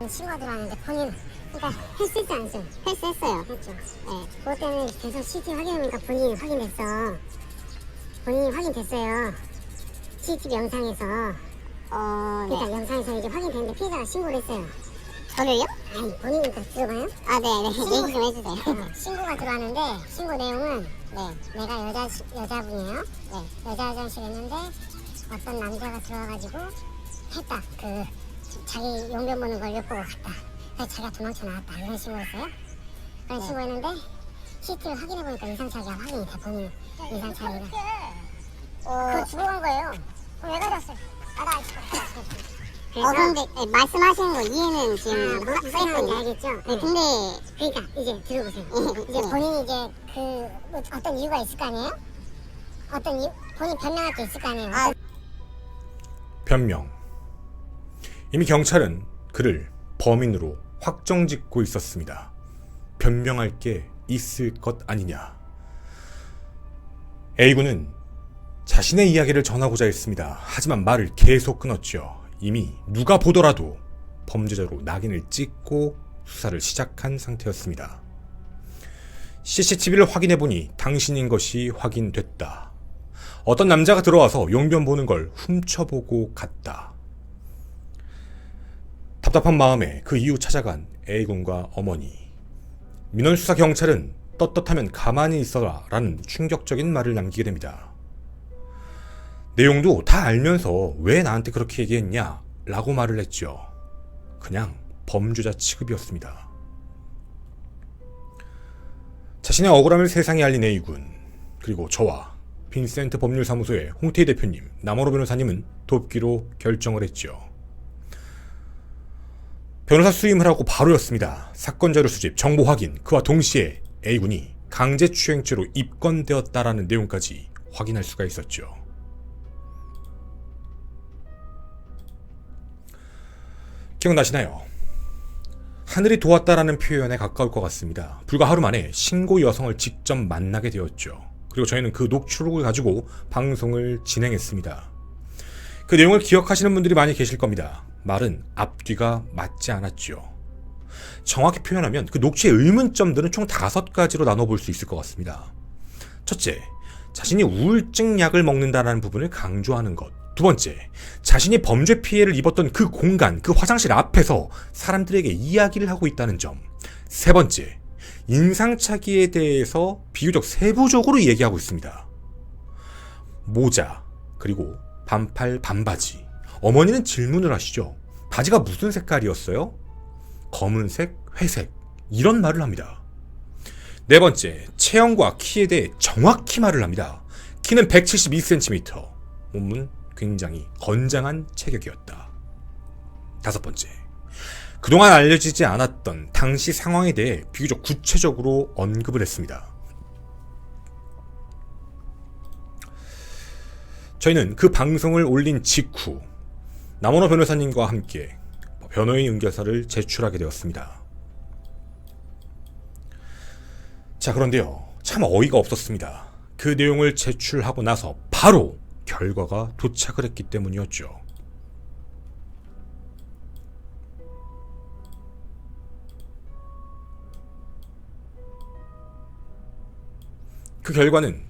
친구가 들어왔는데 본인 그러니까 헬스했지 않죠? 헬스했어요. 했죠. 네. 그것 때문에 계속 CCTV 확인해보니까 본인이 확인됐어. 본인이 확인됐어요. CCTV 영상에서. 그러니까 영상에서 이게 확인됐는데 피해자가 신고를 했어요. 저를요? 아니 본인이니까 들어봐요. 아, 네. 얘기 좀 해주세요. 신고가 들어왔는데 신고 내용은 네. 내가 여자분이에요. 네. 여자 화장실 했는데 어떤 남자가 들어와가지고 했다. 자기 용변 보는 걸 엿보고 갔다. 그래서 자기가 도망쳐 나왔다. 이런 신고했어요. 그런 신고했는데 CCTV 확인해보니까 이상차기가 확인이 돼. 본인 이상차기가. 그거 주고 간 거예요. 그럼 왜 가져왔어요? 나도 알지. 그런데 말씀하시는 거 이해는 지금 무슨 말인지 알겠죠? 네, 근데 그러니까 이제 들어보세요. 이제 본인이 이제 뭐 어떤 이유가 있을 거 아니에요? 본인 변명할 게 있을 거 아니에요? 변명. 이미 경찰은 그를 범인으로 확정짓고 있었습니다. 변명할 게 있을 것 아니냐. A군은 자신의 이야기를 전하고자 했습니다. 하지만 말을 계속 끊었죠. 이미 누가 보더라도 범죄자로 낙인을 찍고 수사를 시작한 상태였습니다. CCTV를 확인해보니 당신인 것이 확인됐다. 어떤 남자가 들어와서 용변 보는 걸 훔쳐보고 갔다. 답답한 마음에 그 이후 찾아간 A군과 어머니. 민원수사 경찰은 떳떳하면 가만히 있어라 라는 충격적인 말을 남기게 됩니다. 내용도 다 알면서 왜 나한테 그렇게 얘기했냐 라고 말을 했죠. 그냥 범죄자 취급이었습니다. 자신의 억울함을 세상에 알린 A군, 그리고 저와 빈센트 법률사무소의 홍태희 대표님, 남원호 변호사님은 돕기로 결정을 했죠. 변호사 수임을 하고 바로였습니다. 사건 자료 수집, 정보 확인, 그와 동시에 A군이 강제추행죄로 입건되었다라는 내용까지 확인할 수가 있었죠. 기억나시나요? 하늘이 도왔다라는 표현에 가까울 것 같습니다. 불과 하루 만에 신고 여성을 직접 만나게 되었죠. 그리고 저희는 그 녹취록을 가지고 방송을 진행했습니다. 그 내용을 기억하시는 분들이 많이 계실 겁니다. 말은 앞뒤가 맞지 않았죠. 정확히 표현하면 그 녹취의 의문점들은 총 5가지로 나눠볼 수 있을 것 같습니다. 첫째, 자신이 우울증 약을 먹는다는 부분을 강조하는 것. 두 번째, 자신이 범죄 피해를 입었던 그 공간, 그 화장실 앞에서 사람들에게 이야기를 하고 있다는 점. 세 번째, 인상착의에 대해서 비교적 세부적으로 얘기하고 있습니다. 모자, 그리고 반팔 반바지. 어머니는 질문을 하시죠. 바지가 무슨 색깔이었어요? 검은색, 회색. 이런 말을 합니다. 네 번째, 체형과 키에 대해 정확히 말을 합니다. 키는 172cm. 몸은 굉장히 건장한 체격이었다. 다섯 번째, 그동안 알려지지 않았던 당시 상황에 대해 비교적 구체적으로 언급을 했습니다. 저희는 그 방송을 올린 직후 남원호 변호사님과 함께 변호인 응결서를 제출하게 되었습니다. 자, 그런데요, 참 어이가 없었습니다. 그 내용을 제출하고 나서 바로 결과가 도착을 했기 때문이었죠. 그 결과는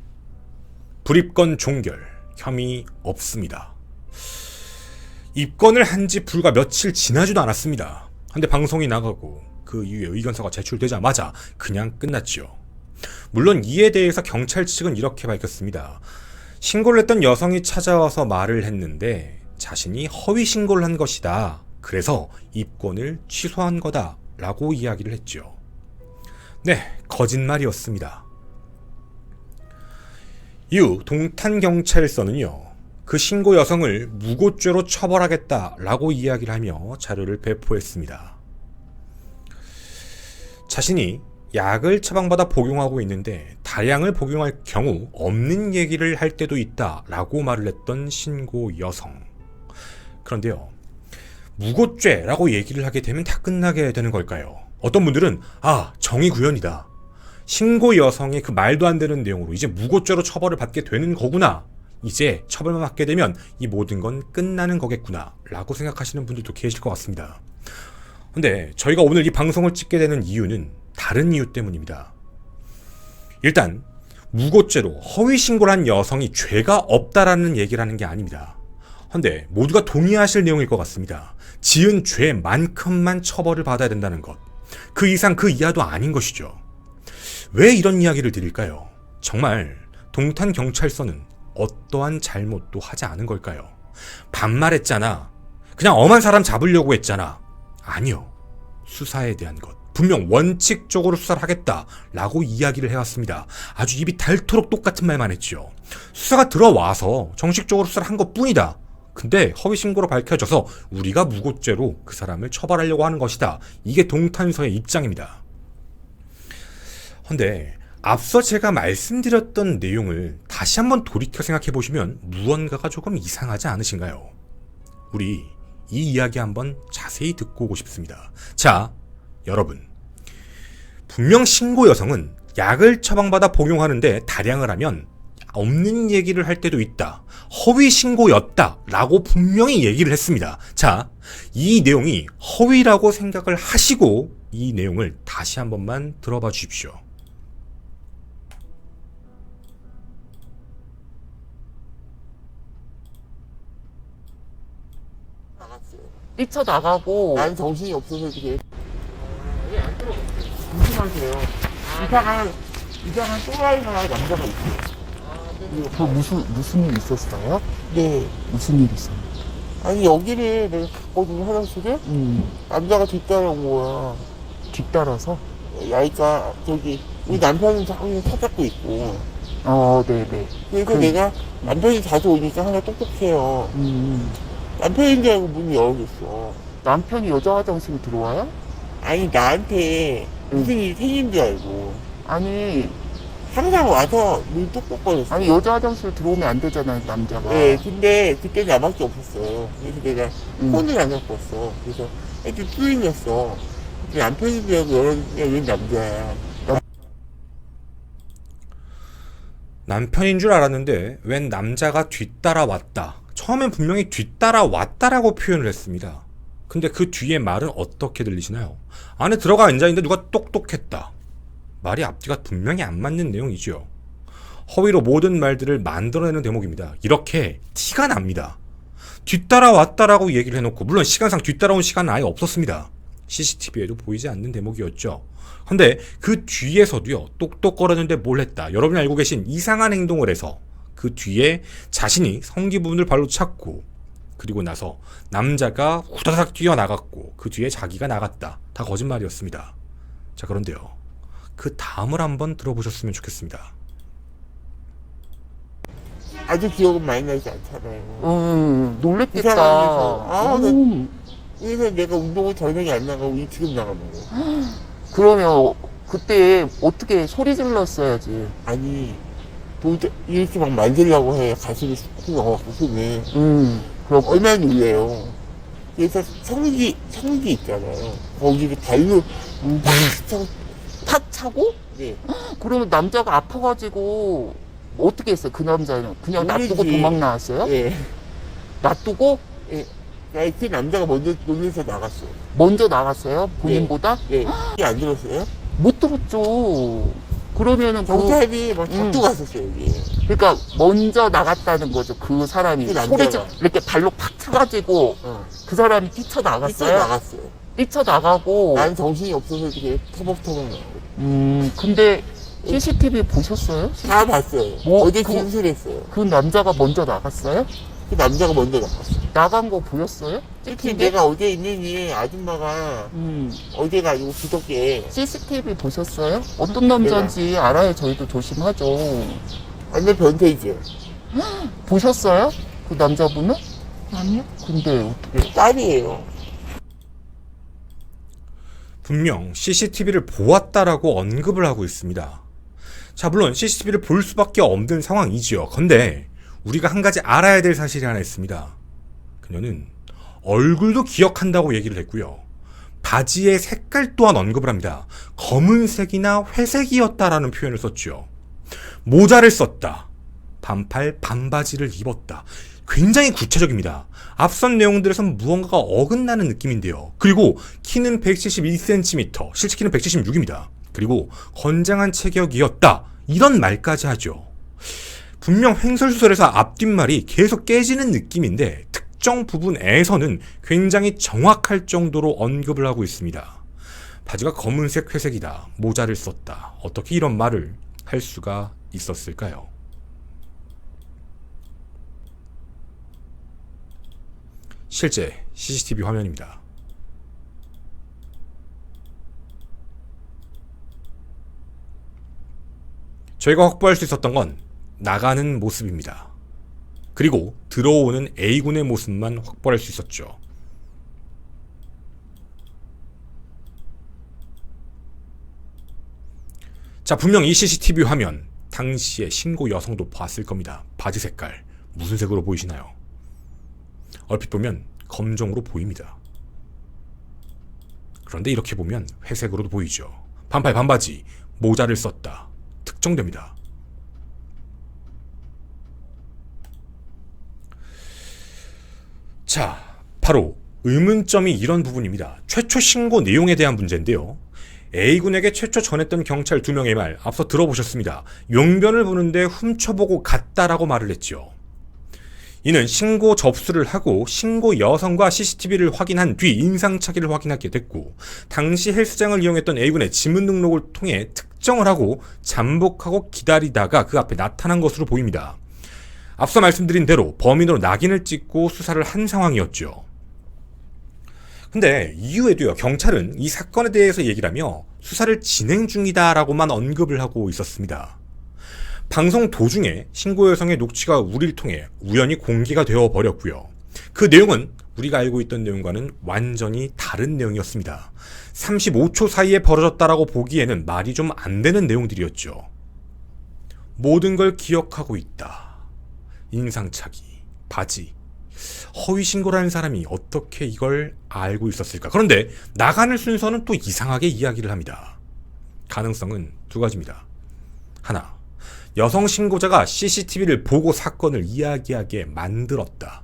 불입건 종결, 혐의 없습니다. 입건을 한 지 불과 며칠 지나지도 않았습니다. 근데 방송이 나가고 그 이후에 의견서가 제출되자마자 그냥 끝났죠. 물론 이에 대해서 경찰 측은 이렇게 밝혔습니다. 신고를 했던 여성이 찾아와서 말을 했는데 자신이 허위 신고를 한 것이다. 그래서 입건을 취소한 거다 라고 이야기를 했죠. 네, 거짓말이었습니다. 이후 동탄경찰서는요, 그 신고 여성을 무고죄로 처벌하겠다라고 이야기를 하며 자료를 배포했습니다. 자신이 약을 처방받아 복용하고 있는데 다량을 복용할 경우 없는 얘기를 할 때도 있다라고 말을 했던 신고 여성. 그런데요, 무고죄라고 얘기를 하게 되면 다 끝나게 되는 걸까요? 어떤 분들은 정의 구현이다. 신고 여성의 그 말도 안 되는 내용으로 이제 무고죄로 처벌을 받게 되는 거구나. 이제 처벌만 받게 되면 이 모든 건 끝나는 거겠구나 라고 생각하시는 분들도 계실 것 같습니다. 근데 저희가 오늘 이 방송을 찍게 되는 이유는 다른 이유 때문입니다. 일단 무고죄로 허위 신고를 한 여성이 죄가 없다라는 얘기를 하는 게 아닙니다. 근데 모두가 동의하실 내용일 것 같습니다. 지은 죄만큼만 처벌을 받아야 된다는 것. 그 이상 그 이하도 아닌 것이죠. 왜 이런 이야기를 드릴까요? 정말 동탄경찰서는 어떠한 잘못도 하지 않은 걸까요? 반말했잖아. 그냥 엄한 사람 잡으려고 했잖아. 아니요. 수사에 대한 것. 분명 원칙적으로 수사를 하겠다라고 이야기를 해왔습니다. 아주 입이 닳도록 똑같은 말만 했죠. 수사가 들어와서 정식적으로 수사를 한 것뿐이다. 근데 허위신고로 밝혀져서 우리가 무고죄로 그 사람을 처벌하려고 하는 것이다. 이게 동탄서의 입장입니다. 근데 앞서 제가 말씀드렸던 내용을 다시 한번 돌이켜 생각해보시면 무언가가 조금 이상하지 않으신가요? 우리 이 이야기 한번 자세히 듣고 오고 싶습니다. 자, 여러분. 분명 신고 여성은 약을 처방받아 복용하는데 다량을 하면 없는 얘기를 할 때도 있다. 허위 신고였다. 라고 분명히 얘기를 했습니다. 자, 이 내용이 허위라고 생각을 하시고 이 내용을 다시 한 번만 들어봐 주십시오. 뛰쳐나가고 난 정신이 없어서 그래. 조심하세요. 이상한 또라이가 남자가 있어요. 그 무슨 일 있었어요? 네. 무슨 일 있어요? 아니 여기를 내가 갔거든 화장실에. 남자가 뒤따라온 거야. 뒤따라서? 그러니까 저기 우리 남편은 자꾸 찾았고 있고. 네네. 그래서 내가 남편이 자주 오니까 하나 똑똑해요. 남편인 줄 알고 문을 열어줬어. 남편이 여자 화장실에 들어와요? 아니 나한테 무슨 일이 생긴 줄 알고. 아니 항상 와서 문 똑똑거렸어. 여자 화장실 들어오면 안 되잖아요, 남자가. 네, 근데 그때 나밖에 없었어요. 그래서 내가 폰을 안 갖고 왔어. 그래서 애들 뚜인이었어. 남편인 줄 알고 열었는데 웬 남자야. 남편인 줄 알았는데 웬 남자가 뒤따라왔다. 처음엔 분명히 뒤따라왔다라고 표현을 했습니다. 근데 그 뒤에 말은 어떻게 들리시나요? 안에 들어가 앉아있는데 누가 똑똑했다. 말이 앞뒤가 분명히 안 맞는 내용이죠. 허위로 모든 말들을 만들어내는 대목입니다. 이렇게 티가 납니다. 뒤따라왔다라고 얘기를 해놓고 물론 시간상 뒤따라온 시간은 아예 없었습니다. CCTV에도 보이지 않는 대목이었죠. 근데 그 뒤에서도요. 똑똑거렸는데 뭘 했다. 여러분이 알고 계신 이상한 행동을 해서 그 뒤에 자신이 성기 부분을 발로 찼고 그리고 나서 남자가 후다닥 뛰어나갔고 그 뒤에 자기가 나갔다. 다 거짓말이었습니다. 자, 그런데요. 그 다음을 한번 들어보셨으면 좋겠습니다. 아주 기억은 많이 나지 않잖아요. 이 놀랬겠다. 상황에서 그래서 내가 운동을 저녁에 안 나가고 일찍 나가는 거야. 그러면 그때 어떻게 소리 질렀어야지. 아니 이렇게 막 만지려고 해. 가슴이 쑥 나와갖고 손에. 그럼 얼마나 놀래요. 그래서 성기 있잖아요. 거기를 발로 팍 차고. 탁 차고? 네. 그러면 남자가 아파가지고 어떻게 했어요? 그 남자는 그냥 모르지. 놔두고 도망 나왔어요? 네. 놔두고 그 남자가 먼저 놀래서 나갔어. 먼저 나갔어요? 본인보다? 네. 이게 안 들었어요? 못 들었죠. 그러면은 경찰이 막 잡고 갔었어요, 여기. 그러니까 먼저 나갔다는 거죠. 그 사람이 그 소리 남자가. 이렇게 발로 팍 차가지고 그 사람이 뛰쳐나갔어요? 나갔어요. 뛰쳐나가고 난 정신이 없어서 이렇게 터벅터벅 나고. 근데 CCTV 보셨어요? 다 봤어요. 어제 진술했어요. 그 남자가 먼저 나갔어요? 그 남자가 먼저 나갔어. 나간 거 보였어요? 특히 내가 어제 있느니 아줌마가 어제가 아니고 그저께 CCTV 보셨어요? 어떤 남자인지 알아야 저희도 조심하죠. 완전 변태이죠. 보셨어요? 그 남자분은? 아니요. 근데 어떻게? 딸이에요. 분명 CCTV를 보았다라고 언급을 하고 있습니다. 자, 물론 CCTV를 볼 수밖에 없는 상황이지요. 근데 우리가 한 가지 알아야 될 사실이 하나 있습니다. 그녀는 얼굴도 기억한다고 얘기를 했고요. 바지의 색깔 또한 언급을 합니다. 검은색이나 회색이었다라는 표현을 썼죠. 모자를 썼다. 반팔 반바지를 입었다. 굉장히 구체적입니다. 앞선 내용들에선 무언가가 어긋나는 느낌인데요. 그리고 키는 171cm, 실제 키는 176입니다. 그리고 건장한 체격이었다. 이런 말까지 하죠. 분명 횡설수설해서 앞뒷말이 계속 깨지는 느낌인데 특정 부분에서는 굉장히 정확할 정도로 언급을 하고 있습니다. 바지가 검은색 회색이다. 모자를 썼다. 어떻게 이런 말을 할 수가 있었을까요? 실제 CCTV 화면입니다. 저희가 확보할 수 있었던 건 나가는 모습입니다. 그리고 들어오는 A군의 모습만 확보할 수 있었죠. 자, 분명 이 CCTV 화면 당시에 신고 여성도 봤을 겁니다. 바지 색깔 무슨 색으로 보이시나요? 얼핏 보면 검정으로 보입니다. 그런데 이렇게 보면 회색으로도 보이죠. 반팔 반바지, 모자를 썼다. 특정됩니다. 자, 바로 의문점이 이런 부분입니다. 최초 신고 내용에 대한 문제인데요. A군에게 최초 전했던 경찰 2명의 말 앞서 들어보셨습니다. 용변을 보는데 훔쳐보고 갔다라고 말을 했죠. 이는 신고 접수를 하고 신고 여성과 CCTV를 확인한 뒤 인상착의를 확인하게 됐고 당시 헬스장을 이용했던 A군의 지문 등록을 통해 특정을 하고 잠복하고 기다리다가 그 앞에 나타난 것으로 보입니다. 앞서 말씀드린 대로 범인으로 낙인을 찍고 수사를 한 상황이었죠. 근데 이후에도요, 경찰은 이 사건에 대해서 얘기를 하며 수사를 진행 중이다라고만 언급을 하고 있었습니다. 방송 도중에 신고 여성의 녹취가 우리를 통해 우연히 공개가 되어 버렸고요. 그 내용은 우리가 알고 있던 내용과는 완전히 다른 내용이었습니다. 35초 사이에 벌어졌다라고 보기에는 말이 좀 안 되는 내용들이었죠. 모든 걸 기억하고 있다. 인상착의, 바지. 허위 신고라는 사람이 어떻게 이걸 알고 있었을까? 그런데 나가는 순서는 또 이상하게 이야기를 합니다. 가능성은 두 가지입니다. 하나, 여성 신고자가 CCTV를 보고 사건을 이야기하게 만들었다.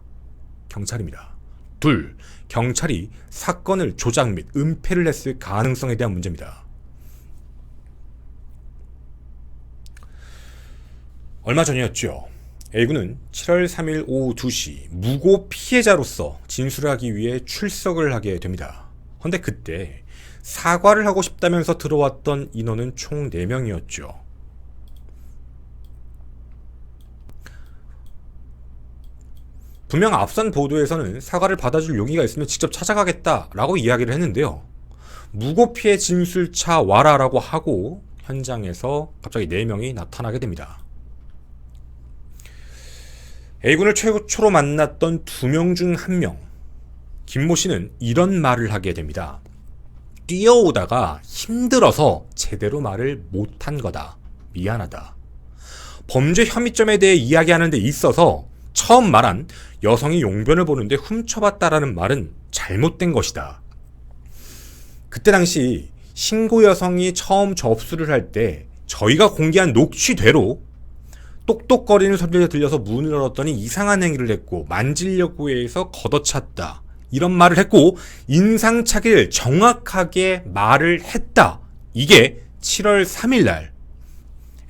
경찰입니다. 둘, 경찰이 사건을 조작 및 은폐를 했을 가능성에 대한 문제입니다. 얼마 전이었죠. A군은 7월 3일 오후 2시 무고 피해자로서 진술하기 위해 출석을 하게 됩니다. 그런데 그때 사과를 하고 싶다면서 들어왔던 인원은 총 4명이었죠. 분명 앞선 보도에서는 사과를 받아줄 용의가 있으면 직접 찾아가겠다라고 이야기를 했는데요. 무고피해 진술차 와라라고 하고 현장에서 갑자기 4명이 나타나게 됩니다. A군을 최초로 만났던 2명 중 1명, 김모 씨는 이런 말을 하게 됩니다. 뛰어오다가 힘들어서 제대로 말을 못한 거다. 미안하다. 범죄 혐의점에 대해 이야기하는 데 있어서 처음 말한 여성이 용변을 보는데 훔쳐봤다라는 말은 잘못된 것이다. 그때 당시 신고 여성이 처음 접수를 할 때 저희가 공개한 녹취대로 똑똑거리는 소리가 들려서 문을 열었더니 이상한 행위를 했고 만지려고 해서 걷어찼다. 이런 말을 했고 인상착의를 정확하게 말을 했다. 이게 7월 3일 날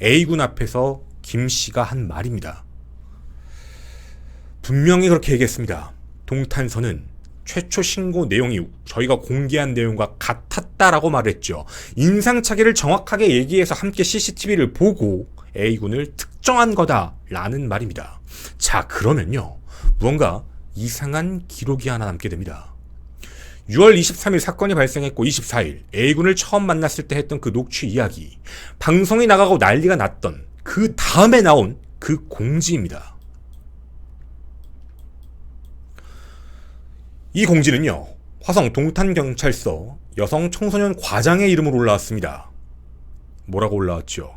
A군 앞에서 김 씨가 한 말입니다. 분명히 그렇게 얘기했습니다. 동탄서는 최초 신고 내용이 저희가 공개한 내용과 같았다라고 말했죠. 인상착의를 정확하게 얘기해서 함께 CCTV를 보고 A군을 특정한 거다라는 말입니다. 자, 그러면요. 무언가 이상한 기록이 하나 남게 됩니다. 6월 23일 사건이 발생했고 24일 A군을 처음 만났을 때 했던 그 녹취 이야기, 방송이 나가고 난리가 났던 그 다음에 나온 그 공지입니다. 이 공지는요, 화성 동탄경찰서 여성 청소년 과장의 이름으로 올라왔습니다. 뭐라고 올라왔죠?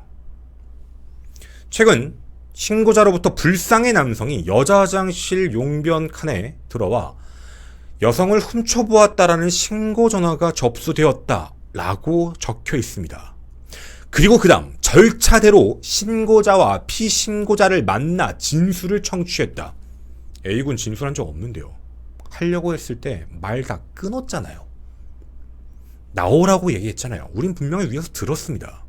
최근 신고자로부터 불상의 남성이 여자 화장실 용변 칸에 들어와 여성을 훔쳐보았다라는 신고 전화가 접수되었다라고 적혀 있습니다. 그리고 그 다음 절차대로 신고자와 피신고자를 만나 진술을 청취했다. A군 진술한 적 없는데요. 하려고 했을 때 말 다 끊었잖아요. 나오라고 얘기했잖아요. 우린 분명히 위에서 들었습니다.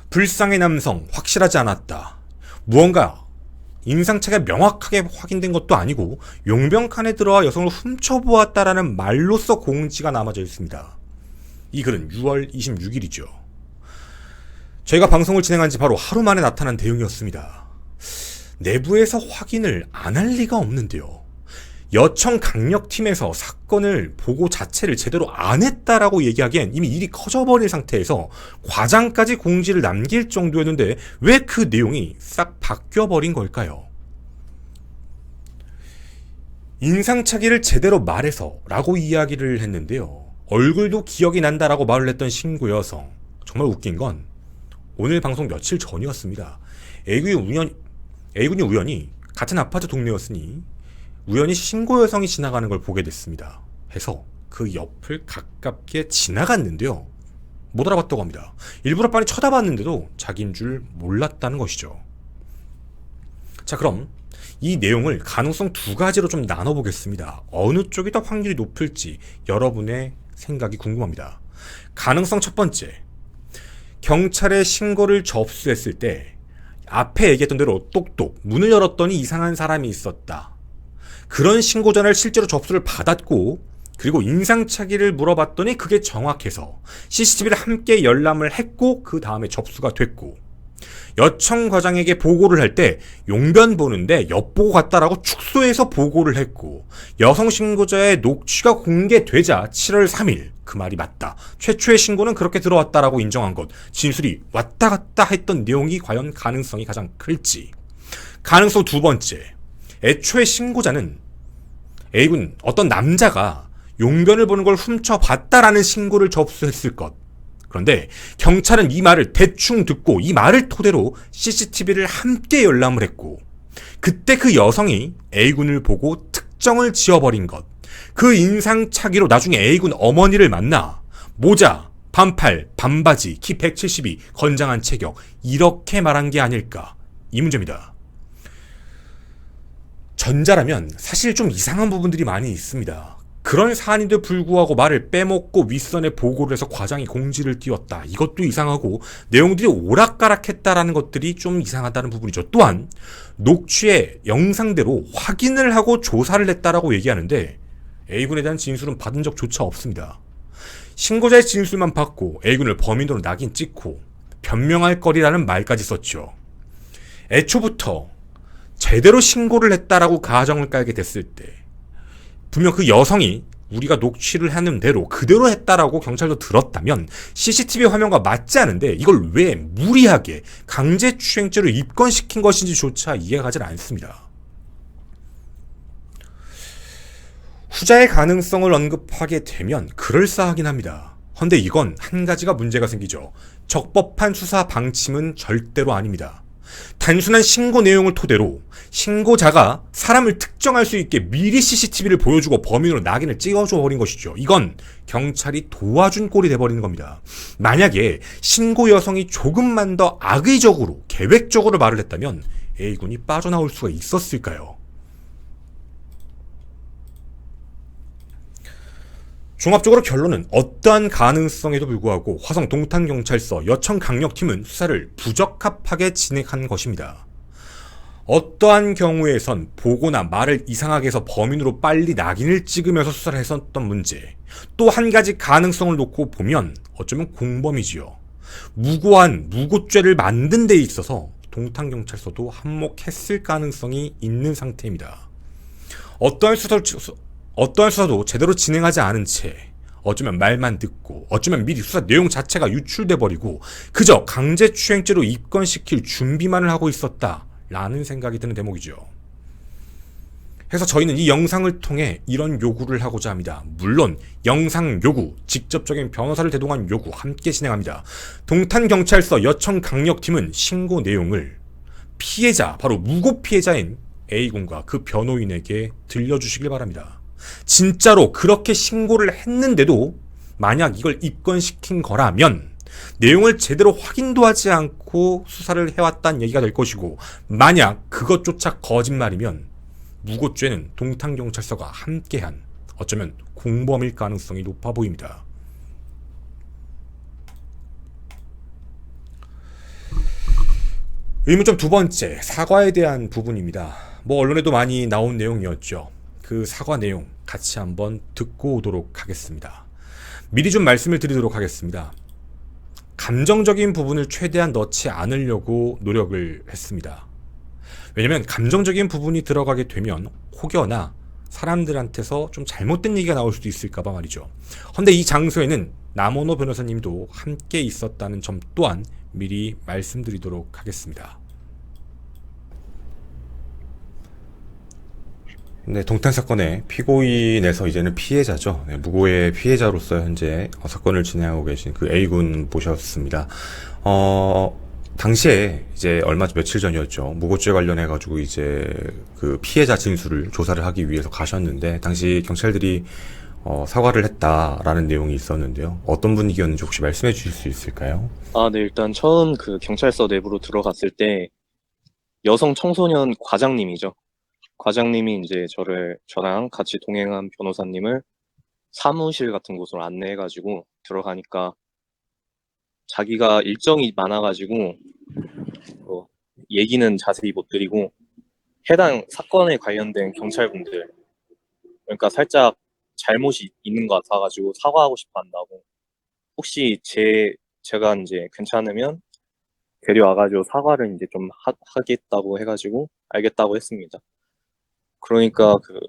불쌍의 남성, 확실하지 않았다. 무언가 인상착의가 명확하게 확인된 것도 아니고 용병칸에 들어와 여성을 훔쳐보았다라는 말로써 공지가 남아져 있습니다. 이 글은 6월 26일이죠. 저희가 방송을 진행한 지 바로 하루 만에 나타난 내용이었습니다. 내부에서 확인을 안 할 리가 없는데요. 여청 강력팀에서 사건을 보고 자체를 제대로 안 했다라고 얘기하기엔 이미 일이 커져버린 상태에서 과장까지 공지를 남길 정도였는데 왜 그 내용이 싹 바뀌어버린 걸까요? 인상착의를 제대로 말해서 라고 이야기를 했는데요. 얼굴도 기억이 난다라고 말을 했던 신고 여성. 정말 웃긴 건 오늘 방송 며칠 전이었습니다. A군이 우연히 같은 아파트 동네였으니 우연히 신고 여성이 지나가는 걸 보게 됐습니다. 해서 그 옆을 가깝게 지나갔는데요. 못 알아봤다고 합니다. 일부러 빤히 쳐다봤는데도 자기인 줄 몰랐다는 것이죠. 자, 그럼 이 내용을 가능성 두 가지로 좀 나눠보겠습니다. 어느 쪽이 더 확률이 높을지 여러분의 생각이 궁금합니다. 가능성 첫 번째. 경찰에 신고를 접수했을 때 앞에 얘기했던 대로 똑똑 문을 열었더니 이상한 사람이 있었다. 그런 신고 전화를 실제로 접수를 받았고 그리고 인상착의를 물어봤더니 그게 정확해서 CCTV를 함께 열람을 했고 그 다음에 접수가 됐고 여청 과장에게 보고를 할 때 용변 보는데 엿보고 갔다라고 축소해서 보고를 했고 여성 신고자의 녹취가 공개되자 7월 3일 그 말이 맞다. 최초의 신고는 그렇게 들어왔다라고 인정한 것. 진술이 왔다 갔다 했던 내용이 과연 가능성이 가장 클지. 가능성 두 번째. 애초에 신고자는 A군 어떤 남자가 용변을 보는 걸 훔쳐봤다라는 신고를 접수했을 것. 그런데 경찰은 이 말을 대충 듣고 이 말을 토대로 CCTV를 함께 열람을 했고 그때 그 여성이 A군을 보고 특정을 지어버린 것. 그 인상착의로 나중에 A군 어머니를 만나 모자, 반팔, 반바지, 키 172, 건장한 체격 이렇게 말한 게 아닐까. 이 문제입니다. 전자라면 사실 좀 이상한 부분들이 많이 있습니다. 그런 사안인데 불구하고 말을 빼먹고 윗선에 보고를 해서 과장이 공지를 띄웠다. 이것도 이상하고 내용들이 오락가락했다라는 것들이 좀 이상하다는 부분이죠. 또한 녹취의 영상대로 확인을 하고 조사를 했다라고 얘기하는데 A군에 대한 진술은 받은 적조차 없습니다. 신고자의 진술만 받고 A군을 범인으로 낙인 찍고 변명할 거리라는 말까지 썼죠. 애초부터 제대로 신고를 했다라고 가정을 깔게 됐을 때 분명 그 여성이 우리가 녹취를 하는 대로 그대로 했다라고 경찰도 들었다면 CCTV 화면과 맞지 않은데 이걸 왜 무리하게 강제추행죄로 입건시킨 것인지조차 이해가 가질 않습니다. 후자의 가능성을 언급하게 되면 그럴싸하긴 합니다. 헌데 이건 한 가지가 문제가 생기죠. 적법한 수사 방침은 절대로 아닙니다. 단순한 신고 내용을 토대로 신고자가 사람을 특정할 수 있게 미리 CCTV를 보여주고 범인으로 낙인을 찍어줘 버린 것이죠. 이건 경찰이 도와준 꼴이 돼버리는 겁니다. 만약에 신고 여성이 조금만 더 악의적으로 계획적으로 말을 했다면 A군이 빠져나올 수가 있었을까요? 종합적으로 결론은 어떠한 가능성에도 불구하고 화성 동탄경찰서 여청강력팀은 수사를 부적합하게 진행한 것입니다. 어떠한 경우에선 보고나 말을 이상하게 해서 범인으로 빨리 낙인을 찍으면서 수사를 했었던 문제. 또 한 가지 가능성을 놓고 보면 어쩌면 공범이지요. 무고한 무고죄를 만든 데 있어서 동탄경찰서도 한몫했을 가능성이 있는 상태입니다. 어떠한 수사도 제대로 진행하지 않은 채 어쩌면 말만 듣고 어쩌면 미리 수사 내용 자체가 유출돼버리고 그저 강제추행죄로 입건시킬 준비만을 하고 있었다라는 생각이 드는 대목이죠. 그래서 저희는 이 영상을 통해 이런 요구를 하고자 합니다. 물론 영상 요구, 직접적인 변호사를 대동한 요구 함께 진행합니다. 동탄경찰서 여청강력팀은 신고 내용을 피해자, 바로 무고 피해자인 A군과 그 변호인에게 들려주시길 바랍니다. 진짜로 그렇게 신고를 했는데도 만약 이걸 입건시킨 거라면 내용을 제대로 확인도 하지 않고 수사를 해왔다는 얘기가 될 것이고 만약 그것조차 거짓말이면 무고죄는 동탄경찰서가 함께한 어쩌면 공범일 가능성이 높아 보입니다. 의문점 두 번째, 사과에 대한 부분입니다. 언론에도 많이 나온 내용이었죠. 그 사과 내용 같이 한번 듣고 오도록 하겠습니다. 미리 좀 말씀을 드리도록 하겠습니다. 감정적인 부분을 최대한 넣지 않으려고 노력을 했습니다. 왜냐면 감정적인 부분이 들어가게 되면 혹여나 사람들한테서 좀 잘못된 얘기가 나올 수도 있을까봐 말이죠. 근데 이 장소에는 남원호 변호사님도 함께 있었다는 점 또한 미리 말씀드리도록 하겠습니다. 네, 동탄 사건의 피고인에서 이제는 피해자죠. 네, 무고의 피해자로서 현재 사건을 진행하고 계신 그 A군 모셨습니다. 당시에 이제 며칠 전이었죠. 무고죄 관련해가지고 이제 그 피해자 진술을 조사를 하기 위해서 가셨는데, 당시 경찰들이 사과를 했다라는 내용이 있었는데요. 어떤 분위기였는지 혹시 말씀해 주실 수 있을까요? 네, 일단 처음 그 경찰서 내부로 들어갔을 때 여성 청소년 과장님이죠. 과장님이 이제 저랑 같이 동행한 변호사님을 사무실 같은 곳으로 안내해가지고 들어가니까 자기가 일정이 많아가지고 얘기는 자세히 못 드리고 해당 사건에 관련된 경찰분들, 그러니까 살짝 잘못이 있는 것 같아가지고 사과하고 싶어 한다고, 혹시 제가 이제 괜찮으면 데려와가지고 사과를 이제 좀 하겠다고 해가지고 알겠다고 했습니다. 그러니까 그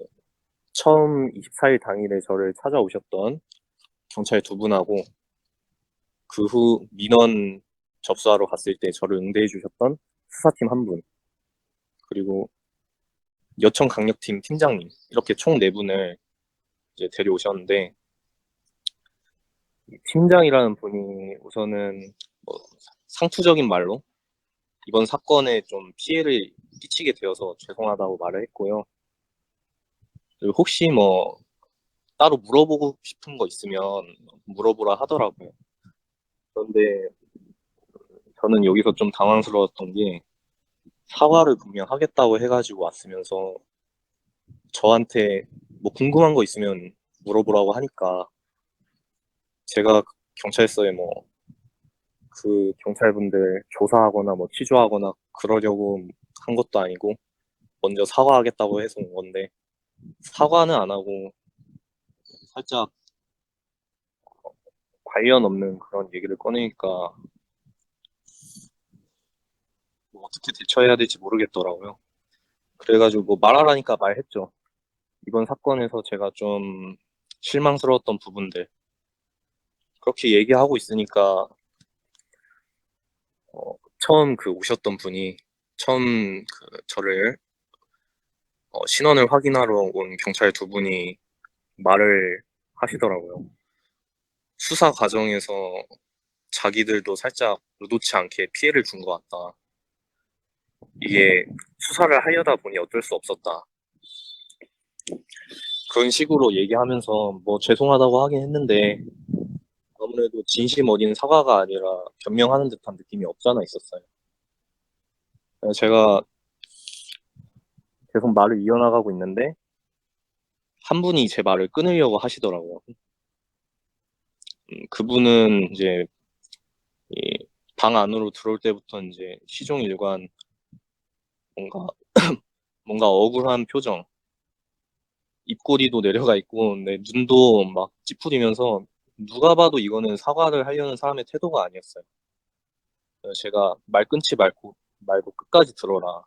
처음 24일 당일에 저를 찾아오셨던 경찰 두 분하고 그 후 민원 접수하러 갔을 때 저를 응대해 주셨던 수사팀 한 분, 그리고 여천강력팀 팀장님, 이렇게 총 4분을 이제 데려오셨는데, 팀장이라는 분이 우선은 상투적인 말로 이번 사건에 좀 피해를 끼치게 되어서 죄송하다고 말을 했고요. 그리고 혹시 따로 물어보고 싶은 거 있으면 물어보라 하더라고요. 그런데 저는 여기서 좀 당황스러웠던 게, 사과를 분명 하겠다고 해가지고 왔으면서 저한테 궁금한 거 있으면 물어보라고 하니까, 제가 경찰서에 그 경찰분들 조사하거나 취조하거나 그러려고 한 것도 아니고 먼저 사과하겠다고 해서 온 건데, 사과는 안 하고 살짝 관련 없는 그런 얘기를 꺼내니까 어떻게 대처해야 될지 모르겠더라고요. 그래가지고 말하라니까 말했죠. 이번 사건에서 제가 좀 실망스러웠던 부분들, 그렇게 얘기하고 있으니까 처음 오셨던 분이 처음 저를 신원을 확인하러 온 경찰 두 분이 말을 하시더라고요. 수사 과정에서 자기들도 살짝 의도치 않게 피해를 준 것 같다. 이게 수사를 하려다 보니 어쩔 수 없었다. 그런 식으로 얘기하면서 죄송하다고 하긴 했는데, 아무래도 진심 어린 사과가 아니라 변명하는 듯한 느낌이 없잖아 있었어요. 제가 계속 말을 이어나가고 있는데 한 분이 제 말을 끊으려고 하시더라고요. 그분은 이제 방 안으로 들어올 때부터 이제 시종일관 뭔가 억울한 표정, 입꼬리도 내려가 있고, 눈도 막 찌푸리면서, 누가 봐도 이거는 사과를 하려는 사람의 태도가 아니었어요. 그래서 제가 말 끊지 말고 끝까지 들어라.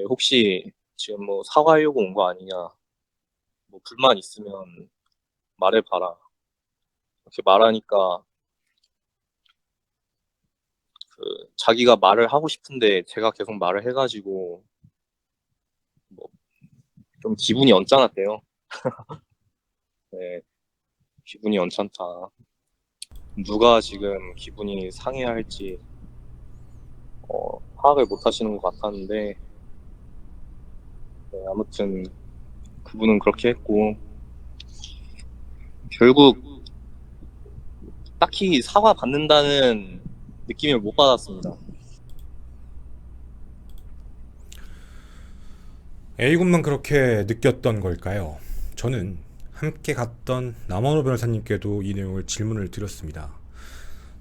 혹시 지금 사과하려고 온 거 아니냐, 불만 있으면 말해봐라. 이렇게 말하니까 자기가 말을 하고 싶은데 제가 계속 말을 해가지고 좀 기분이 언짢았대요. 네, 기분이 언짢다. 누가 지금 기분이 상해야 할지 파악을 못 하시는 것 같았는데, 네, 아무튼 그분은 그렇게 했고, 결국 딱히 사과 받는다는 느낌을 못 받았습니다. A군만 그렇게 느꼈던 걸까요? 저는 함께 갔던 남원호 변호사님께도 이 내용을 질문을 드렸습니다.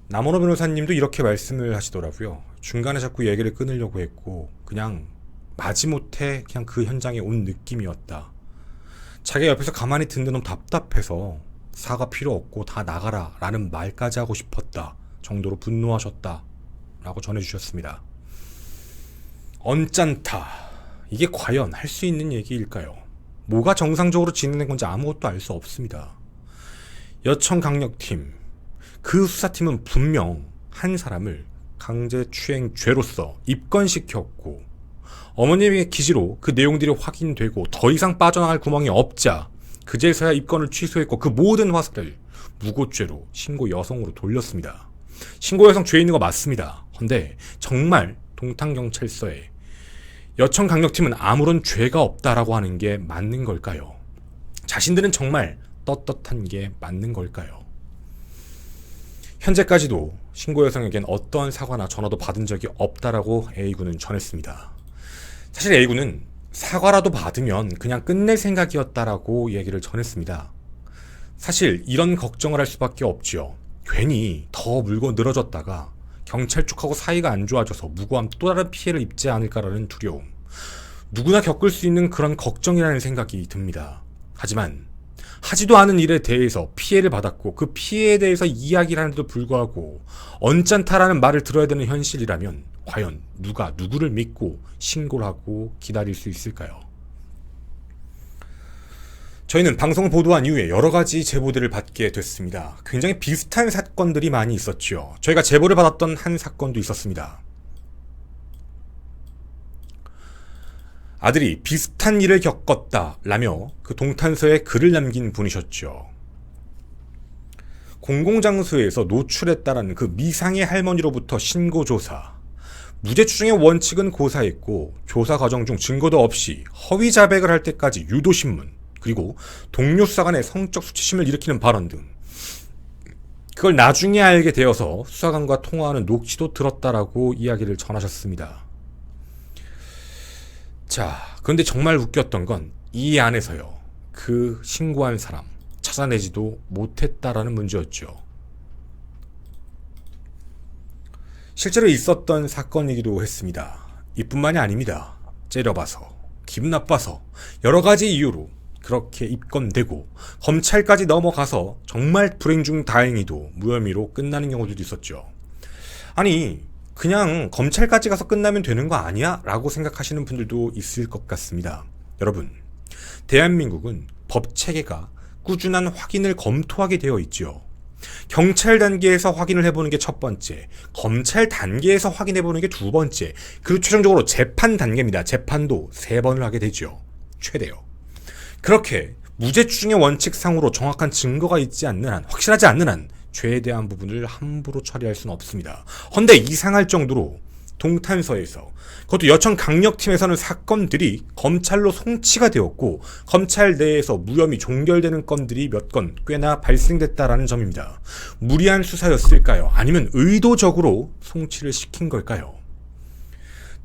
남원호 변호사님도 이렇게 말씀을 하시더라고요. 중간에 자꾸 얘기를 끊으려고 했고 그냥 마지못해 그냥 그 현장에 온 느낌이었다. 자기 옆에서 가만히 듣는 너무 답답해서 사과 필요 없고 다 나가라 라는 말까지 하고 싶었다 정도로 분노하셨다 라고 전해주셨습니다. 언짢다. 이게 과연 할 수 있는 얘기일까요? 뭐가 정상적으로 진행된 건지 아무것도 알 수 없습니다. 여천강력팀, 그 수사팀은 분명 한 사람을 강제추행죄로서 입건시켰고 어머님의 기지로 그 내용들이 확인되고 더 이상 빠져나갈 구멍이 없자 그제서야 입건을 취소했고 그 모든 화살을 무고죄로 신고 여성으로 돌렸습니다. 신고 여성 죄 있는 거 맞습니다. 근데 정말 동탄경찰서에 여천강력팀은 아무런 죄가 없다라고 하는 게 맞는 걸까요? 자신들은 정말 떳떳한 게 맞는 걸까요? 현재까지도 신고 여성에겐 어떠한 사과나 전화도 받은 적이 없다라고 A군은 전했습니다. 사실 A군은 사과라도 받으면 그냥 끝낼 생각이었다라고 얘기를 전했습니다. 사실 이런 걱정을 할 수밖에 없죠. 괜히 더 물고 늘어졌다가 경찰 쪽하고 사이가 안 좋아져서 무고함 또 다른 피해를 입지 않을까라는 두려움. 누구나 겪을 수 있는 그런 걱정이라는 생각이 듭니다. 하지만 하지도 않은 일에 대해서 피해를 받았고 그 피해에 대해서 이야기를 하는데도 불구하고 언짢다라는 말을 들어야 되는 현실이라면 과연 누가 누구를 믿고 신고를 하고 기다릴 수 있을까요? 저희는 방송을 보도한 이후에 여러 가지 제보들을 받게 됐습니다. 굉장히 비슷한 사건들이 많이 있었죠. 저희가 제보를 받았던 한 사건도 있었습니다. 아들이 비슷한 일을 겪었다라며 그 동탄서에 글을 남긴 분이셨죠. 공공장소에서 노출했다라는 그 미상의 할머니로부터 신고조사. 무죄 추정의 원칙은 고사했고 조사 과정 중 증거도 없이 허위 자백을 할 때까지 유도신문 그리고 동료 수사 간의 성적 수치심을 일으키는 발언 등 그걸 나중에 알게 되어서 수사관과 통화하는 녹취도 들었다라고 이야기를 전하셨습니다. 자, 그런데 정말 웃겼던 건 이 안에서요. 그 신고한 사람 찾아내지도 못했다라는 문제였죠. 실제로 있었던 사건이기도 했습니다. 이뿐만이 아닙니다. 째려봐서, 기분 나빠서 여러 가지 이유로 그렇게 입건되고 검찰까지 넘어가서 정말 불행 중 다행히도 무혐의로 끝나는 경우들도 있었죠. 아니 그냥 검찰까지 가서 끝나면 되는 거 아니야? 라고 생각하시는 분들도 있을 것 같습니다. 여러분, 대한민국은 법체계가 꾸준한 확인을 검토하게 되어 있죠. 경찰 단계에서 확인을 해보는 게 첫 번째, 검찰 단계에서 확인해보는 게 두 번째, 그리고 최종적으로 재판 단계입니다. 재판도 3번을 하게 되죠. 최대요. 그렇게 무죄 추정의 원칙상으로 정확한 증거가 있지 않는 한, 확실하지 않는 한 죄에 대한 부분을 함부로 처리할 수는 없습니다. 헌데 이상할 정도로 동탄서에서 그것도 여천강력팀에서는 사건들이 검찰로 송치가 되었고 검찰 내에서 무혐의 종결되는 건들이 몇 건 꽤나 발생됐다라는 점입니다. 무리한 수사였을까요? 아니면 의도적으로 송치를 시킨 걸까요?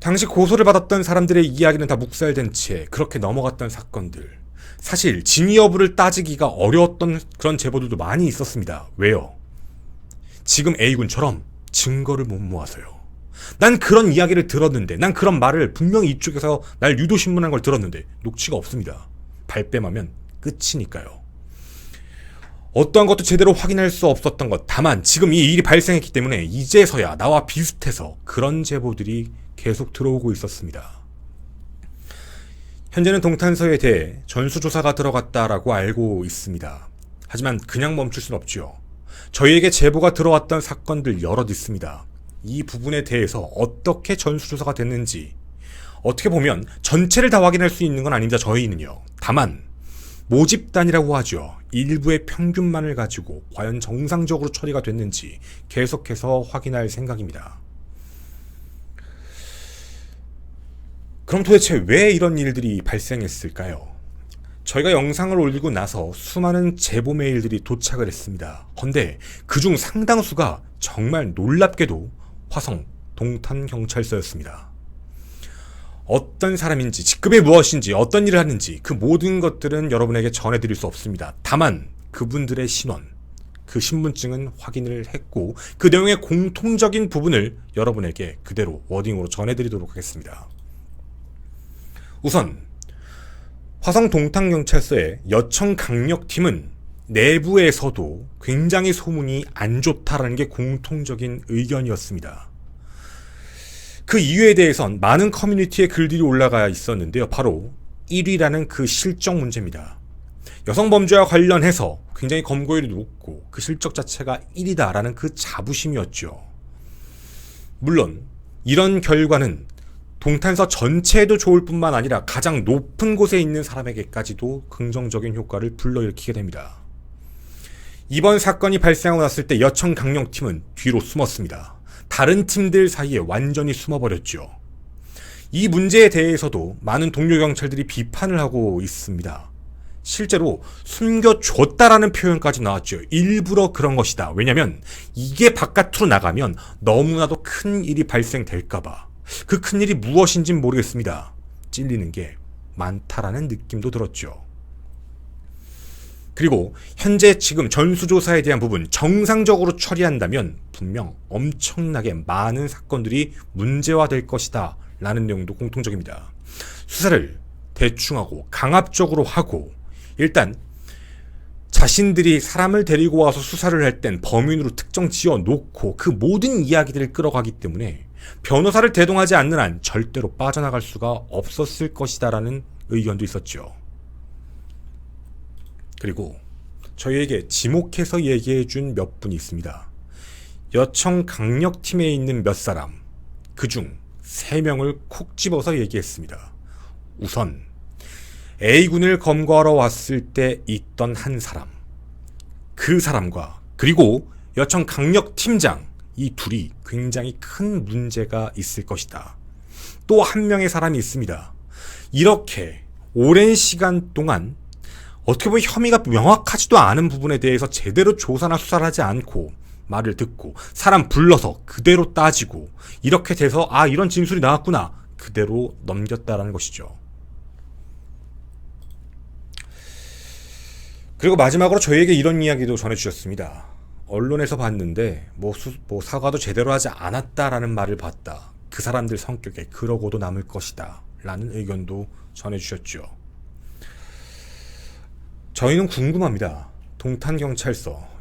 당시 고소를 받았던 사람들의 이야기는 다 묵살된 채 그렇게 넘어갔던 사건들, 사실 진위 여부를 따지기가 어려웠던 그런 제보들도 많이 있었습니다. 왜요? 지금 A군처럼 증거를 못 모아서요. 난 그런 이야기를 들었는데, 난 그런 말을 분명히 이쪽에서 날 유도신문한 걸 들었는데 녹취가 없습니다. 발뺌하면 끝이니까요. 어떠한 것도 제대로 확인할 수 없었던 것, 다만 지금 이 일이 발생했기 때문에 이제서야 나와 비슷해서 그런 제보들이 계속 들어오고 있었습니다. 현재는 동탄서에 대해 전수조사가 들어갔다라고 알고 있습니다. 하지만 그냥 멈출 순 없죠. 저희에게 제보가 들어왔던 사건들 여럿 있습니다. 이 부분에 대해서 어떻게 전수조사가 됐는지 어떻게 보면 전체를 다 확인할 수 있는 건 아닙니다. 저희는요. 다만 모집단이라고 하죠. 일부의 평균만을 가지고 과연 정상적으로 처리가 됐는지 계속해서 확인할 생각입니다. 그럼 도대체 왜 이런 일들이 발생했을까요? 저희가 영상을 올리고 나서 수많은 제보 메일들이 도착을 했습니다. 그런데 그중 상당수가 정말 놀랍게도 화성 동탄경찰서였습니다. 어떤 사람인지, 직급이 무엇인지, 어떤 일을 하는지 그 모든 것들은 여러분에게 전해드릴 수 없습니다. 다만 그분들의 신원, 그 신분증은 확인을 했고 그 내용의 공통적인 부분을 여러분에게 그대로 워딩으로 전해드리도록 하겠습니다. 우선 화성 동탄경찰서의 여청강력팀은 내부에서도 굉장히 소문이 안 좋다라는 게 공통적인 의견이었습니다. 그 이유에 대해선 많은 커뮤니티에 글들이 올라가 있었는데요. 바로 1위라는 그 실적 문제입니다. 여성 범죄와 관련해서 굉장히 검거율이 높고 그 실적 자체가 1위다라는 그 자부심이었죠. 물론 이런 결과는 동탄서 전체에도 좋을 뿐만 아니라 가장 높은 곳에 있는 사람에게까지도 긍정적인 효과를 불러일으키게 됩니다. 이번 사건이 발생하고 났을 때 여청강력팀은 뒤로 숨었습니다. 다른 팀들 사이에 완전히 숨어버렸죠. 이 문제에 대해서도 많은 동료 경찰들이 비판을 하고 있습니다. 실제로 숨겨줬다라는 표현까지 나왔죠. 일부러 그런 것이다. 왜냐면 이게 바깥으로 나가면 너무나도 큰 일이 발생될까봐. 그 큰 일이 무엇인지는 모르겠습니다. 찔리는 게 많다라는 느낌도 들었죠. 그리고 현재 지금 전수조사에 대한 부분 정상적으로 처리한다면 분명 엄청나게 많은 사건들이 문제화될 것이다 라는 내용도 공통적입니다. 수사를 대충하고 강압적으로 하고 일단 자신들이 사람을 데리고 와서 수사를 할 땐 범인으로 특정 지어 놓고 그 모든 이야기들을 끌어가기 때문에 변호사를 대동하지 않는 한 절대로 빠져나갈 수가 없었을 것이다라는 의견도 있었죠. 그리고 저희에게 지목해서 얘기해준 몇 분이 있습니다. 여청 강력팀에 있는 몇 사람, 그중 3명을 콕 집어서 얘기했습니다. 우선 A군을 검거하러 왔을 때 있던 한 사람, 그 사람과 그리고 여청 강력팀장, 이 둘이 굉장히 큰 문제가 있을 것이다. 또 한 명의 사람이 있습니다. 이렇게 오랜 시간 동안 어떻게 보면 혐의가 명확하지도 않은 부분에 대해서 제대로 조사나 수사를 하지 않고 말을 듣고 사람 불러서 그대로 따지고 이렇게 돼서 아 이런 진술이 나왔구나 그대로 넘겼다라는 것이죠. 그리고 마지막으로 저희에게 이런 이야기도 전해주셨습니다. 언론에서 봤는데 뭐 사과도 제대로 하지 않았다라는 말을 봤다. 그 사람들 성격에 그러고도 남을 것이다 라는 의견도 전해주셨죠. 저희는 궁금합니다. 동탄경찰서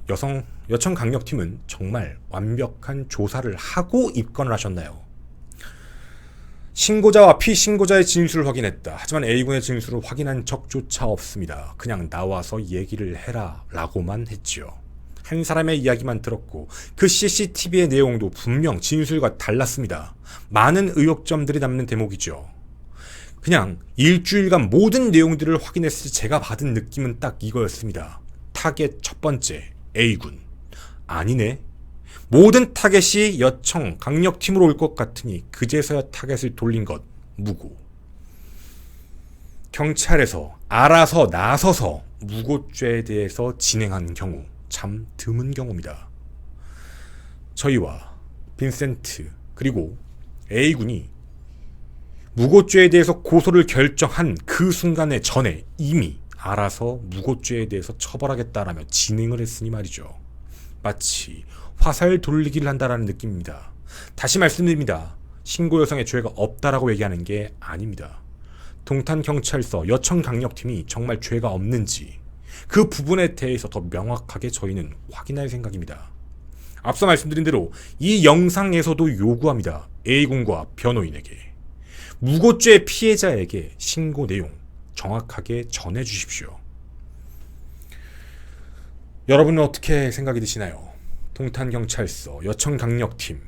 여청강력팀은 정말 완벽한 조사를 하고 입건을 하셨나요? 신고자와 피신고자의 진술을 확인했다. 하지만 A군의 진술을 확인한 적조차 없습니다. 그냥 나와서 얘기를 해라 라고만 했지요. 한 사람의 이야기만 들었고 그 CCTV의 내용도 분명 진술과 달랐습니다. 많은 의혹점들이 남는 대목이죠. 그냥 일주일간 모든 내용들을 확인했을 때 제가 받은 느낌은 딱 이거였습니다. 타겟 첫 번째 A군. 아니네. 모든 타겟이 여청 강력팀으로 올 것 같으니 그제서야 타겟을 돌린 것 무고. 경찰에서 알아서 나서서 무고죄에 대해서 진행한 경우 참 드문 경우입니다. 저희와 빈센트 그리고 A군이 무고죄에 대해서 고소를 결정한 그 순간에 전에 이미 알아서 무고죄에 대해서 처벌하겠다라며 진행을 했으니 말이죠. 마치 화살 돌리기를 한다라는 느낌입니다. 다시 말씀드립니다. 신고 여성의 죄가 없다라고 얘기하는 게 아닙니다. 동탄경찰서 여청강력팀이 정말 죄가 없는지 그 부분에 대해서 더 명확하게 저희는 확인할 생각입니다. 앞서 말씀드린 대로 이 영상에서도 요구합니다. A군과 변호인에게 무고죄 피해자에게 신고 내용 정확하게 전해주십시오. 여러분은 어떻게 생각이 드시나요? 동탄경찰서 여청강력팀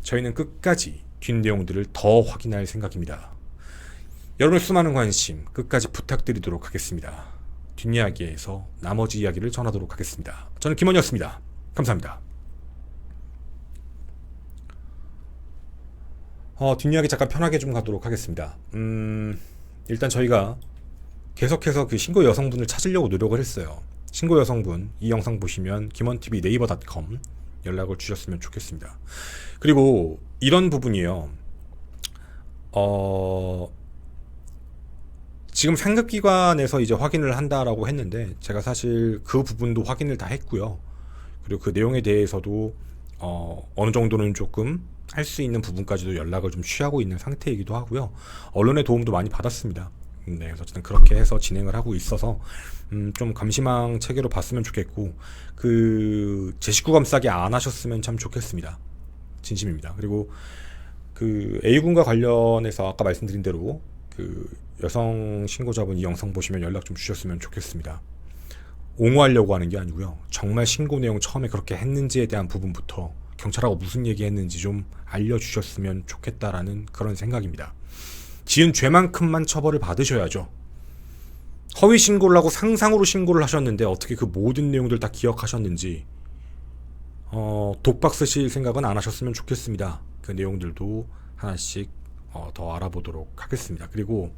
저희는 끝까지 뒷내용들을 더 확인할 생각입니다. 여러분의 수많은 관심 끝까지 부탁드리도록 하겠습니다. 뒷이야기에서 나머지 이야기를 전하도록 하겠습니다. 저는 김원이었습니다. 감사합니다. 뒷이야기 잠깐 편하게 좀 가도록 하겠습니다. 일단 저희가 계속해서 그 신고 여성분을 찾으려고 노력을 했어요. 신고 여성분 이 영상 보시면 김원TV 네이버.com 연락을 주셨으면 좋겠습니다. 그리고 이런 부분이에요. 지금 상급기관에서 이제 확인을 한다라고 했는데 제가 사실 그 부분도 확인을 다 했고요. 그리고 그 내용에 대해서도 어느 정도는 조금 할 수 있는 부분까지도 연락을 좀 취하고 있는 상태이기도 하고요. 언론의 도움도 많이 받았습니다. 네, 그래서 어쨌든 그렇게 해서 진행을 하고 있어서 좀 감시망 체계로 봤으면 좋겠고 그 제 식구 감싸기 안 하셨으면 참 좋겠습니다. 진심입니다. 그리고 그 A군과 관련해서 아까 말씀드린 대로 그 여성 신고자분 이 영상 보시면 연락 좀 주셨으면 좋겠습니다. 옹호하려고 하는 게 아니고요. 정말 신고 내용 처음에 그렇게 했는지에 대한 부분부터 경찰하고 무슨 얘기했는지 좀 알려주셨으면 좋겠다라는 그런 생각입니다. 지은 죄만큼만 처벌을 받으셔야죠. 허위 신고를 하고 상상으로 신고를 하셨는데 어떻게 그 모든 내용들 다 기억하셨는지 독박 쓰실 생각은 안 하셨으면 좋겠습니다. 그 내용들도 하나씩 더 알아보도록 하겠습니다. 그리고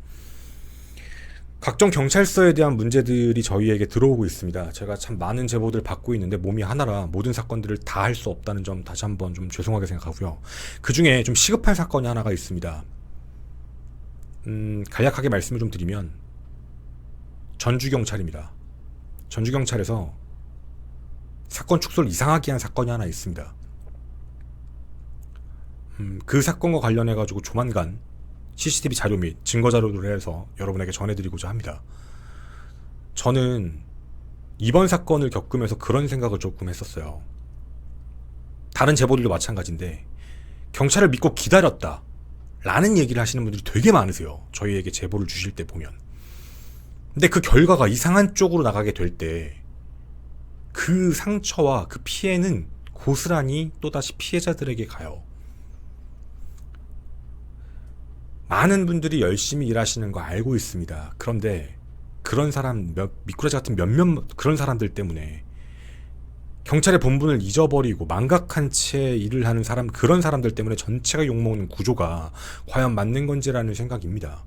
각종 경찰서에 대한 문제들이 저희에게 들어오고 있습니다. 제가 참 많은 제보들 받고 있는데 몸이 하나라 모든 사건들을 다 할 수 없다는 점 다시 한번 좀 죄송하게 생각하고요. 그 중에 좀 시급한 사건이 하나가 있습니다. 간략하게 말씀을 좀 드리면 전주경찰입니다. 전주경찰에서 사건 축소를 이상하게 한 사건이 하나 있습니다. 그 사건과 관련해가지고 조만간 CCTV 자료 및 증거 자료를 해서 여러분에게 전해드리고자 합니다. 저는 이번 사건을 겪으면서 그런 생각을 조금 했었어요. 다른 제보들도 마찬가지인데 경찰을 믿고 기다렸다 라는 얘기를 하시는 분들이 되게 많으세요. 저희에게 제보를 주실 때 보면. 근데 그 결과가 이상한 쪽으로 나가게 될 때 그 상처와 그 피해는 고스란히 또다시 피해자들에게 가요. 많은 분들이 열심히 일하시는 거 알고 있습니다. 그런데 그런 사람 미꾸라지 같은 몇몇 그런 사람들 때문에 경찰의 본분을 잊어버리고 망각한 채 일을 하는 사람, 그런 사람들 때문에 전체가 욕먹는 구조가 과연 맞는 건지라는 생각입니다.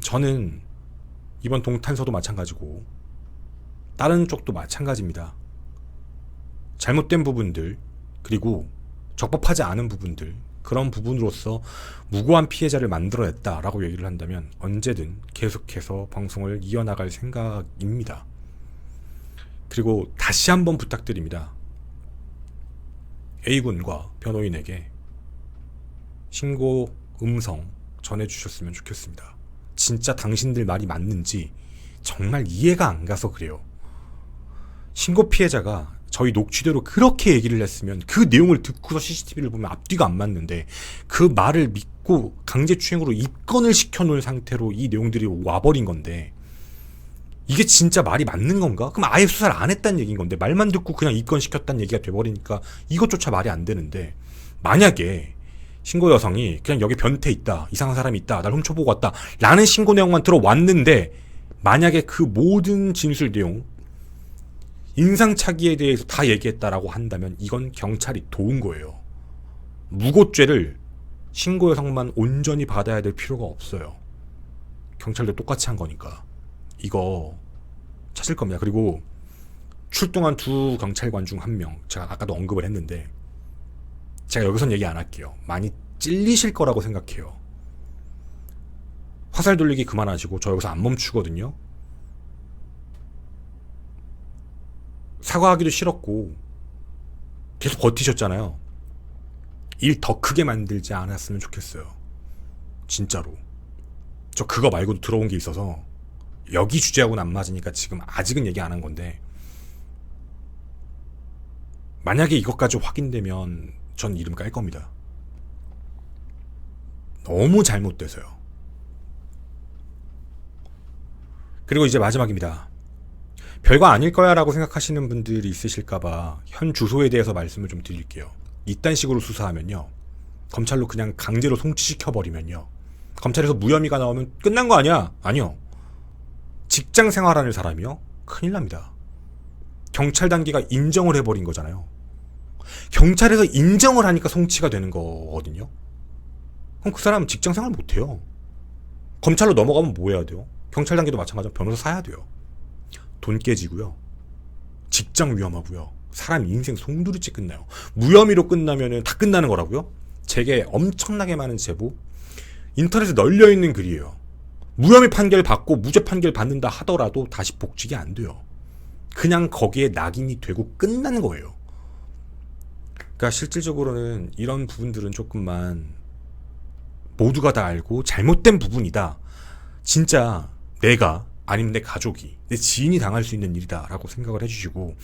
저는 이번 동탄서도 마찬가지고 다른 쪽도 마찬가지입니다. 잘못된 부분들 그리고 적법하지 않은 부분들, 그런 부분으로서 무고한 피해자를 만들어냈다라고 얘기를 한다면 언제든 계속해서 방송을 이어나갈 생각입니다. 그리고 다시 한번 부탁드립니다. A군과 변호인에게 신고 음성 전해주셨으면 좋겠습니다. 진짜 당신들 말이 맞는지 정말 이해가 안 가서 그래요. 신고 피해자가 저희 녹취대로 그렇게 얘기를 했으면 그 내용을 듣고서 CCTV를 보면 앞뒤가 안 맞는데 그 말을 믿고 강제추행으로 입건을 시켜놓은 상태로 이 내용들이 와버린 건데 이게 진짜 말이 맞는 건가? 그럼 아예 수사를 안 했다는 얘기인 건데 말만 듣고 그냥 입건시켰다는 얘기가 돼버리니까 이것조차 말이 안 되는데, 만약에 신고 여성이 그냥 여기 변태 있다, 이상한 사람이 있다, 날 훔쳐보고 왔다 라는 신고 내용만 들어왔는데 만약에 그 모든 진술 내용 인상착의에 대해서 다 얘기했다라고 한다면 이건 경찰이 도운 거예요. 무고죄를 신고 여성만 온전히 받아야 될 필요가 없어요. 경찰도 똑같이 한 거니까. 이거 찾을 겁니다. 그리고 출동한 두 경찰관 중 한 명, 제가 아까도 언급을 했는데 제가 여기선 얘기 안 할게요. 많이 찔리실 거라고 생각해요. 화살 돌리기 그만하시고 저 여기서 안 멈추거든요. 사과하기도 싫었고 계속 버티셨잖아요. 일 더 크게 만들지 않았으면 좋겠어요. 진짜로. 저 그거 말고도 들어온 게 있어서 여기 주제하고는 안 맞으니까 지금 아직은 얘기 안 한 건데, 만약에 이것까지 확인되면 전 이름 깔 겁니다. 너무 잘못돼서요. 그리고 이제 마지막입니다. 별거 아닐 거야 라고 생각하시는 분들이 있으실까봐 현 주소에 대해서 말씀을 좀 드릴게요. 이딴 식으로 수사하면요, 검찰로 그냥 강제로 송치시켜버리면요, 검찰에서 무혐의가 나오면 끝난 거 아니야? 아니요. 직장 생활하는 사람이요? 큰일 납니다. 경찰 단계가 인정을 해버린 거잖아요. 경찰에서 인정을 하니까 송치가 되는 거거든요. 그럼 그 사람은 직장 생활 못해요. 검찰로 넘어가면 뭐 해야 돼요? 경찰 단계도 마찬가지로 변호사 사야 돼요. 돈 깨지고요, 직장 위험하고요, 사람 인생 송두리째 끝나요. 무혐의로 끝나면은 다 끝나는 거라고요? 제게 엄청나게 많은 제보, 인터넷에 널려있는 글이에요. 무혐의 판결 받고 무죄 판결 받는다 하더라도 다시 복직이 안 돼요. 그냥 거기에 낙인이 되고 끝나는 거예요. 그러니까 실질적으로는 이런 부분들은 조금만 모두가 다 알고 잘못된 부분이다. 진짜 내가 아니면 내 가족이, 내 지인이 당할 수 있는 일이다 라고 생각을 해주시고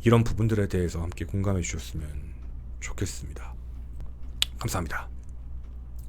이런 부분들에 대해서 함께 공감해 주셨으면 좋겠습니다. 감사합니다.